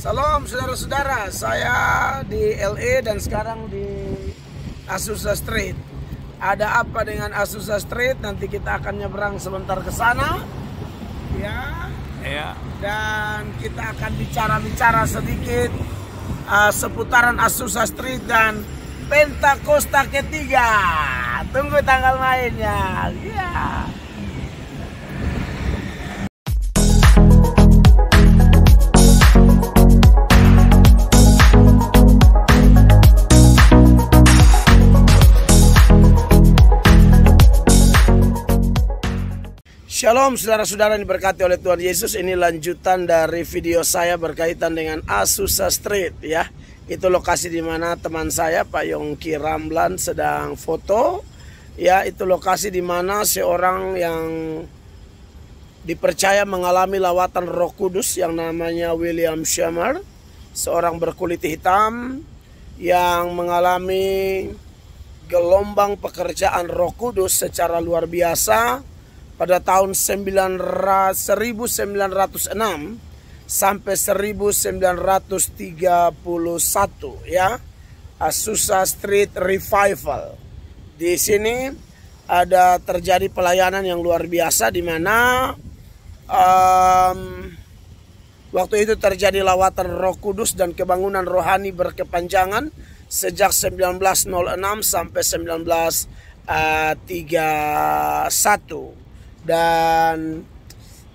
Salam saudara-saudara, saya di LA dan sekarang di Azusa Street. Ada apa dengan Azusa Street? Nanti kita akan nyebrang sebentar ke sana, ya. Dan kita akan bicara sedikit seputaran Azusa Street dan Pentakosta ketiga. Tunggu tanggal mainnya, ya. Shalom saudara-saudara yang diberkati oleh Tuhan Yesus. Ini lanjutan dari video saya berkaitan dengan Azusa Street, ya. Itu lokasi di mana teman saya Pak Yongki Ramlan sedang foto. Ya, itu lokasi di mana seorang yang dipercaya mengalami lawatan Roh Kudus yang namanya William Seymour, seorang berkulit hitam yang mengalami gelombang pekerjaan Roh Kudus secara luar biasa pada tahun 1906 sampai 1931, ya. Azusa Street Revival. Di sini ada terjadi pelayanan yang luar biasa di mana waktu itu terjadi lawatan Roh Kudus dan kebangunan rohani berkepanjangan sejak 1906 sampai 1931. Dan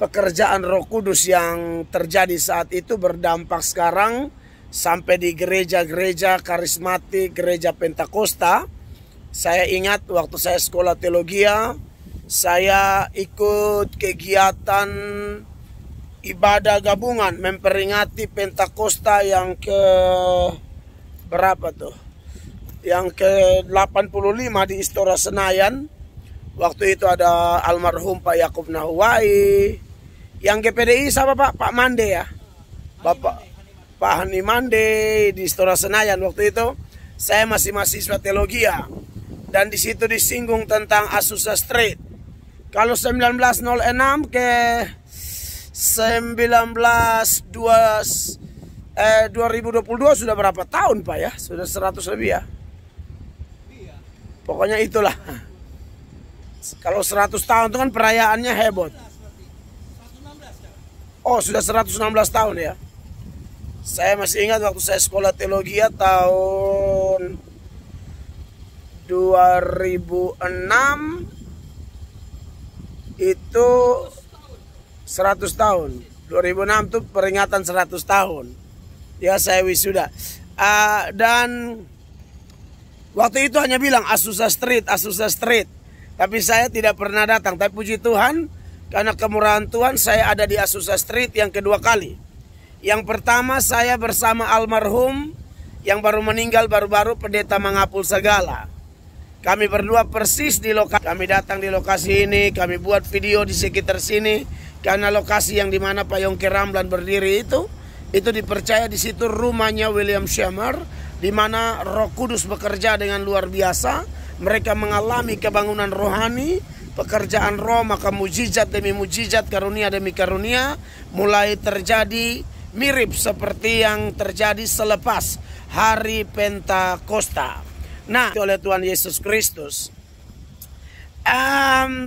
pekerjaan Roh Kudus yang terjadi saat itu berdampak sekarang sampai di gereja-gereja karismatik, gereja Pentakosta. Saya ingat waktu saya sekolah teologi, saya ikut kegiatan ibadah gabungan memperingati Pentakosta yang ke berapa tuh? Yang ke-85 di Istora Senayan. Waktu itu ada almarhum Pak Yakub Nahuwai. Yang GPDI siapa Pak? Pak Mande, ya. Bapak Pak Hani Mande di Istora Senayan. Waktu itu saya masih mahasiswa teologi, ya. Dan di situ disinggung tentang Azusa Street. Kalau 1906 ke 2022 sudah berapa tahun Pak, ya? Sudah 100 lebih, ya. Pokoknya itulah. Kalau 100 tahun itu kan perayaannya heboh. Oh, sudah 116 tahun, ya. Saya masih ingat waktu saya sekolah teologi tahun 2006 itu 100 tahun. 2006 itu peringatan 100 tahun. Ya, saya wisuda. Dan waktu itu hanya bilang Azusa Street, Azusa Street. Tapi saya tidak pernah datang. Tapi puji Tuhan, karena kemurahan Tuhan saya ada di Azusa Street yang kedua kali. Yang pertama saya bersama almarhum yang baru meninggal baru-baru Pendeta Mangapul Segala. Kami berdua persis di lokasi. Kami datang di lokasi ini, kami buat video di sekitar sini. Karena lokasi yang dimana Pak Yongki Ramlan berdiri itu dipercaya di situ rumahnya William Seymour, di mana Roh Kudus bekerja dengan luar biasa. Mereka mengalami kebangunan rohani, pekerjaan roh, maka mujizat demi mujizat, karunia demi karunia mulai terjadi mirip seperti yang terjadi selepas hari Pentakosta. Nah, oleh Tuhan Yesus Kristus.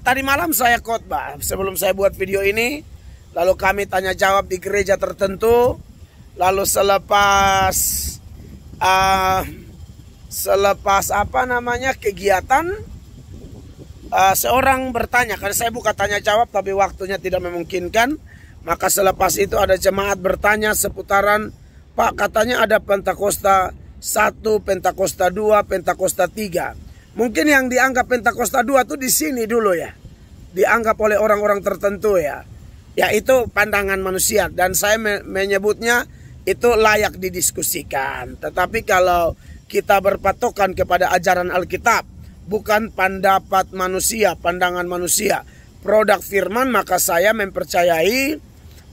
Tadi malam saya khotbah sebelum saya buat video ini. Lalu kami tanya jawab di gereja tertentu. Lalu selepas kegiatan, seorang bertanya, karena saya buka tanya jawab tapi waktunya tidak memungkinkan. Maka selepas itu ada jemaat bertanya seputaran, Pak, katanya ada Pentakosta 1, Pentakosta 2, Pentakosta 3. Mungkin yang dianggap Pentakosta 2 itu di sini dulu, ya. Dianggap oleh orang-orang tertentu, ya. Ya, itu pandangan manusia dan saya menyebutnya itu layak didiskusikan. Tetapi kalau kita berpatokan kepada ajaran Alkitab, bukan pendapat manusia, pandangan manusia, produk firman, maka saya mempercayai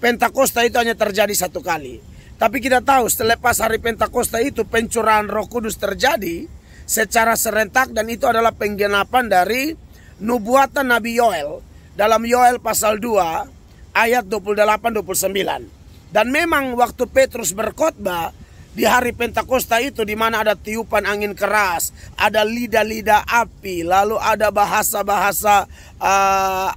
Pentakosta itu hanya terjadi satu kali. Tapi kita tahu selepas hari Pentakosta itu pencurahan Roh Kudus terjadi secara serentak, dan itu adalah penggenapan dari nubuatan Nabi Yoel dalam Yoel pasal 2 ayat 28-29. Dan memang waktu Petrus berkhotbah di hari Pentakosta itu, di mana ada tiupan angin keras, ada lidah-lidah api, lalu ada bahasa-bahasa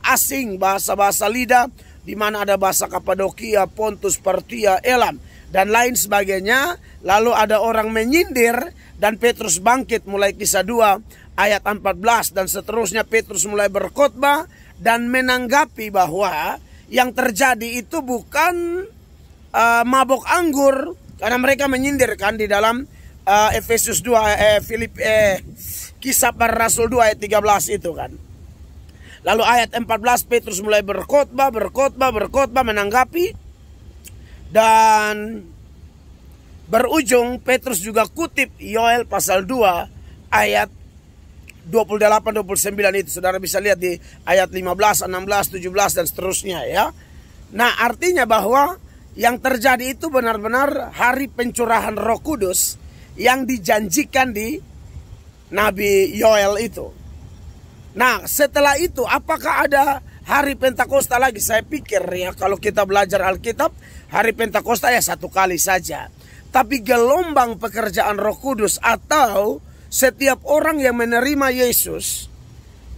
asing, bahasa-bahasa lidah, di mana ada bahasa Kapadokia, Pontus, Partia, Elam, dan lain sebagainya. Lalu ada orang menyindir, dan Petrus bangkit, mulai Kisah 2 ayat 14 dan seterusnya. Petrus mulai berkhotbah dan menanggapi bahwa yang terjadi itu bukan mabok anggur, karena mereka menyindir kan di dalam Efesus 2 Kisah Para Rasul 2 ayat 13 itu kan. Lalu ayat 14 Petrus mulai berkhotbah menanggapi, dan berujung Petrus juga kutip Yoel pasal 2 ayat 28-29 itu. Saudara bisa lihat di ayat 15, 16, 17 dan seterusnya ya. Nah, artinya bahwa yang terjadi itu benar-benar hari pencurahan Roh Kudus yang dijanjikan di Nabi Yoel itu. Nah, setelah itu apakah ada hari Pentakosta lagi? Saya pikir ya, kalau kita belajar Alkitab, hari Pentakosta ya satu kali saja. Tapi gelombang pekerjaan Roh Kudus atau setiap orang yang menerima Yesus,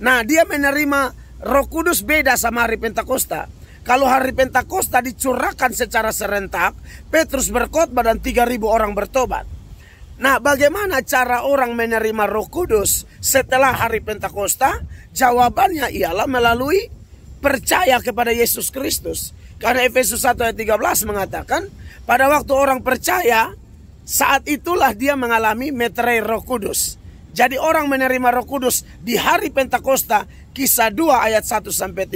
nah dia menerima Roh Kudus beda sama hari Pentakosta. Kalau hari Pentakosta dicurahkan secara serentak, Petrus berkhotbah dan 3.000 orang bertobat. Nah, bagaimana cara orang menerima Roh Kudus setelah hari Pentakosta? Jawabannya ialah melalui percaya kepada Yesus Kristus. Karena Efesus 1 ayat 13 mengatakan, pada waktu orang percaya, saat itulah dia mengalami meterei Roh Kudus. Jadi orang menerima Roh Kudus di hari Pentakosta, Kisah 2 ayat 1-13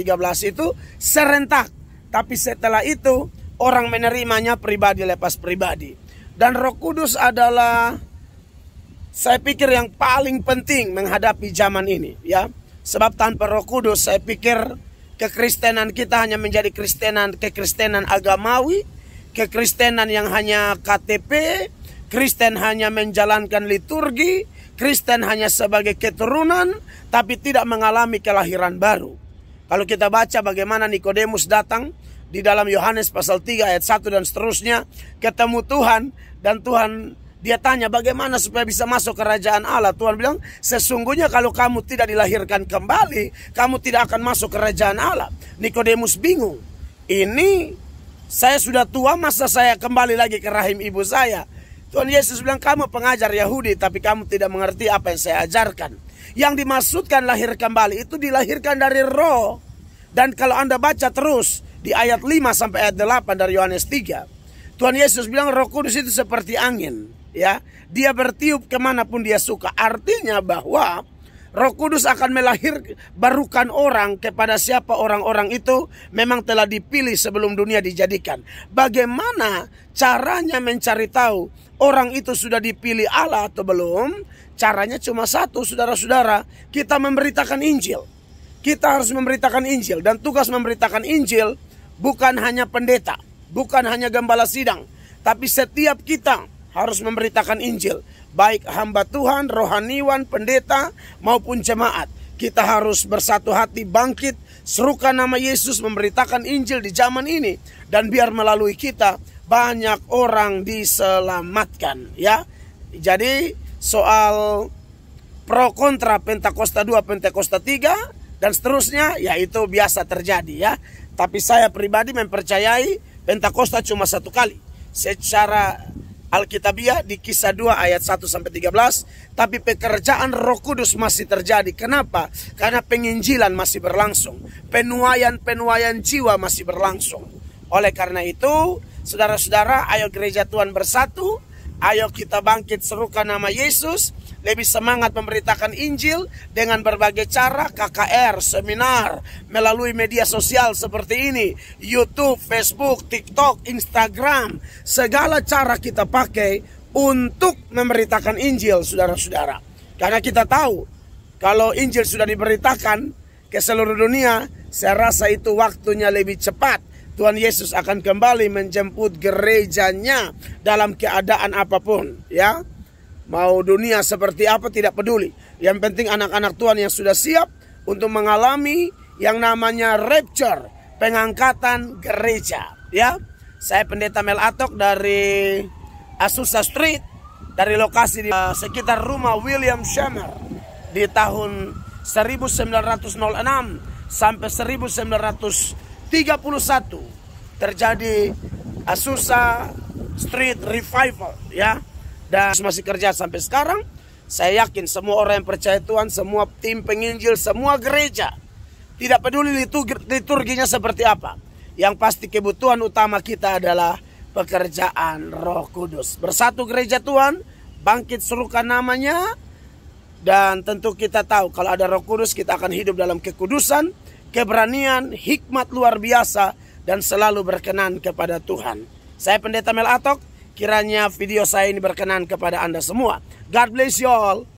itu serentak. Tapi setelah itu orang menerimanya pribadi lepas pribadi. Dan Roh Kudus adalah, saya pikir, yang paling penting menghadapi zaman ini ya. Sebab tanpa Roh Kudus saya pikir kekristenan kita hanya menjadi kekristenan agamawi, kekristenan yang hanya KTP, Kristen hanya menjalankan liturgi, Kristen hanya sebagai keturunan, tapi tidak mengalami kelahiran baru. Kalau kita baca bagaimana Nikodemus datang di dalam Yohanes pasal 3 ayat 1 dan seterusnya, ketemu Tuhan, dan Tuhan, dia tanya bagaimana supaya bisa masuk kerajaan Allah. Tuhan bilang, sesungguhnya kalau kamu tidak dilahirkan kembali, kamu tidak akan masuk kerajaan Allah. Nikodemus bingung. Ini saya sudah tua, masa saya kembali lagi ke rahim ibu saya? Tuhan Yesus bilang, kamu pengajar Yahudi, tapi kamu tidak mengerti apa yang saya ajarkan. Yang dimaksudkan lahir kembali itu dilahirkan dari roh. Dan kalau Anda baca terus di ayat 5 sampai ayat 8 dari Yohanes 3, Tuhan Yesus bilang Roh Kudus itu seperti angin, ya. Dia bertiup kemanapun dia suka. Artinya bahwa Roh Kudus akan barukan orang kepada siapa orang-orang itu memang telah dipilih sebelum dunia dijadikan. Bagaimana caranya mencari tahu orang itu sudah dipilih Allah atau belum? Caranya cuma satu, saudara-saudara. Kita memberitakan Injil. Kita harus memberitakan Injil. Dan tugas memberitakan Injil bukan hanya pendeta, bukan hanya gembala sidang, tapi setiap kita harus memberitakan Injil. Baik hamba Tuhan, rohaniwan, pendeta, maupun jemaat. Kita harus bersatu hati, bangkit, serukan nama Yesus, memberitakan Injil di zaman ini. Dan biar melalui kita banyak orang diselamatkan, ya. Jadi soal pro kontra Pentakosta 2, Pentakosta 3 dan seterusnya, ya itu biasa terjadi ya. Tapi saya pribadi mempercayai Pentakosta cuma satu kali. Secara Alkitabiah di Kisah 2 ayat 1-13, tapi pekerjaan Roh Kudus masih terjadi. Kenapa? Karena penginjilan masih berlangsung. Penuaian jiwa masih berlangsung. Oleh karena itu, saudara-saudara, ayo gereja Tuhan bersatu. Ayo kita bangkit serukan nama Yesus. Lebih semangat memberitakan Injil dengan berbagai cara, KKR, seminar, melalui media sosial seperti ini, YouTube, Facebook, TikTok, Instagram. Segala cara kita pakai untuk memberitakan Injil, saudara-saudara. Karena kita tahu, kalau Injil sudah diberitakan ke seluruh dunia, saya rasa itu waktunya lebih cepat. Tuhan Yesus akan kembali menjemput gerejanya dalam keadaan apapun, ya. Mau dunia seperti apa tidak peduli. Yang penting anak-anak Tuhan yang sudah siap untuk mengalami yang namanya rapture, pengangkatan gereja, ya. Saya Pendeta Mel Atok dari Azusa Street, dari lokasi di sekitar rumah William Shemer di tahun 1906 sampai 1931 terjadi Azusa Street Revival, ya. Dan masih kerja sampai sekarang. Saya yakin semua orang yang percaya Tuhan, semua tim penginjil, semua gereja, tidak peduli liturginya seperti apa, yang pasti kebutuhan utama kita adalah pekerjaan Roh Kudus. Bersatu gereja Tuhan, bangkit serukan namanya, dan tentu kita tahu kalau ada Roh Kudus kita akan hidup dalam kekudusan, keberanian, hikmat luar biasa, dan selalu berkenan kepada Tuhan. Saya Pendeta Mel Atok, kiranya video saya ini berkenan kepada Anda semua. God bless you all.